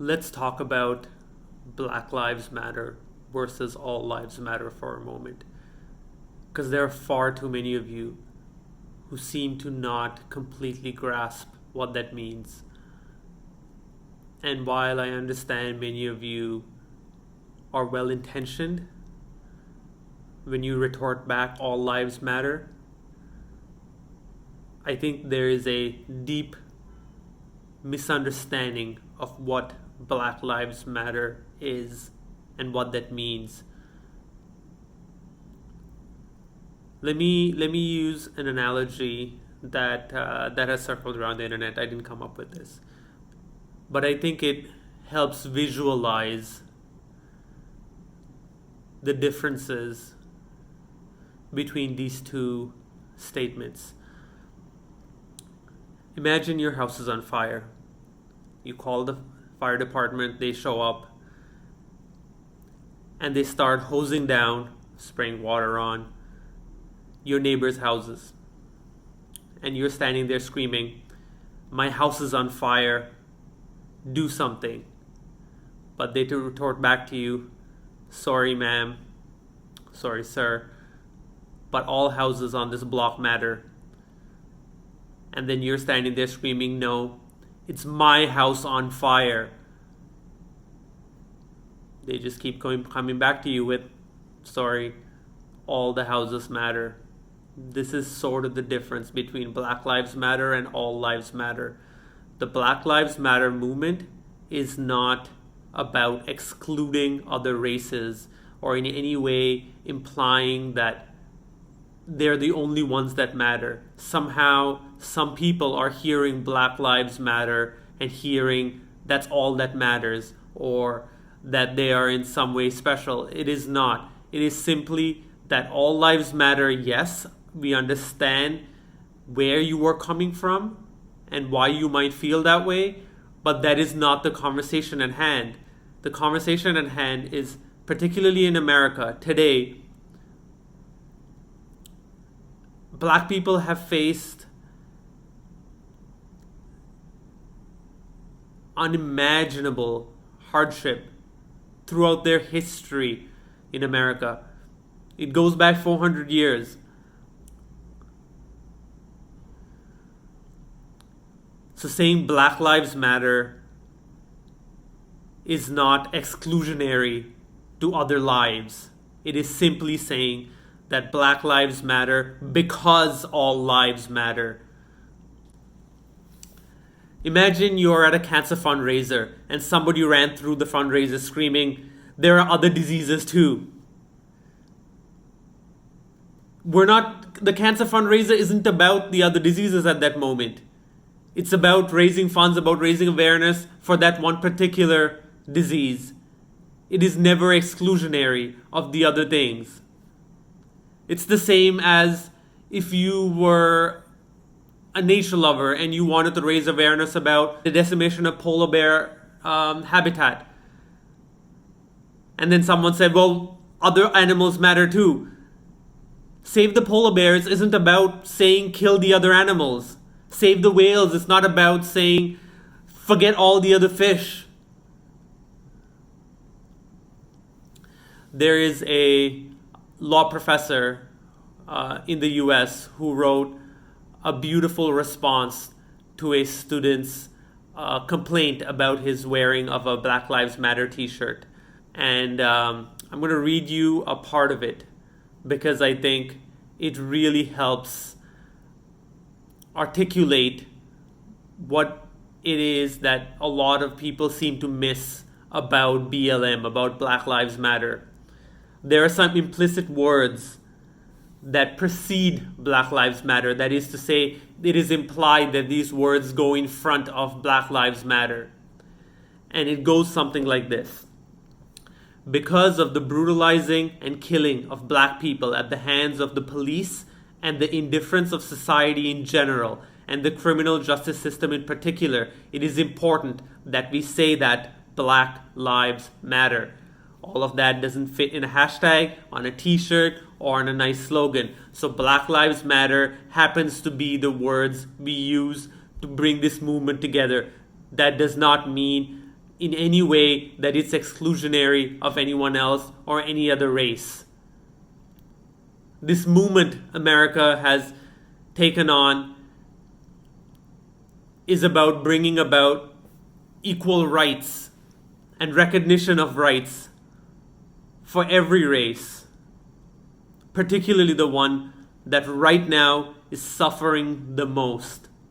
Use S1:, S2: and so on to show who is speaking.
S1: Let's talk about Black Lives Matter versus All Lives Matter for a moment. Because there are far too many of you who seem to not completely grasp what that means. And while I understand many of you are well intentioned, when you retort back, All Lives Matter, I think there is a deep misunderstanding of what Black Lives Matter is and what that means. Let me use an analogy that has circled around the internet. I didn't come up with this, but I think it helps visualize the differences between these two statements. Imagine your house is on fire. You call the fire department, they show up, and they start hosing down, spraying water on your neighbors' houses. And you're standing there screaming, "My house is on fire, do something." But they retort back to you, "Sorry, ma'am, sorry, sir, but all houses on this block matter." And then you're standing there screaming, "No, it's my house on fire." They just keep coming back to you with, "Sorry, all the houses matter." This is sort of the difference between Black Lives Matter and All Lives Matter. The Black Lives Matter movement is not about excluding other races or in any way implying that they're the only ones that matter. Somehow, some people are hearing Black Lives Matter and hearing that's all that matters, or that they are in some way special. It is not. It is simply that all lives matter. Yes, we understand where you are coming from and why you might feel that way, but that is not the conversation at hand. The conversation at hand is, particularly in America today, Black people have faced unimaginable hardship throughout their history in America. It goes back 400 years. So saying Black Lives Matter is not exclusionary to other lives. It is simply saying that Black Lives Matter because all lives matter. Imagine you're at a cancer fundraiser and somebody ran through the fundraiser screaming, "There are other diseases too." The cancer fundraiser isn't about the other diseases at that moment. It's about raising funds, about raising awareness for that one particular disease. It is never exclusionary of the other things. It's the same as if you were a nature lover and you wanted to raise awareness about the decimation of polar bear habitat. And then someone said, "Well, other animals matter too." Save the polar bears isn't about saying kill the other animals. Save the whales. It's not about saying forget all the other fish. There is a law professor in the US who wrote a beautiful response to a student's complaint about his wearing of a Black Lives Matter t-shirt. And I'm going to read you a part of it because I think it really helps articulate what it is that a lot of people seem to miss about BLM, about Black Lives Matter. There are some implicit words that precede Black Lives Matter. That is to say, it is implied that these words go in front of Black Lives Matter. And it goes something like this. Because of the brutalizing and killing of Black people at the hands of the police and the indifference of society in general, and the criminal justice system in particular, it is important that we say that Black Lives Matter. All of that doesn't fit in a hashtag, on a t-shirt, or on a nice slogan. So Black Lives Matter happens to be the words we use to bring this movement together. That does not mean in any way that it's exclusionary of anyone else or any other race. This movement America has taken on is about bringing about equal rights and recognition of rights for every race, particularly the one that right now is suffering the most.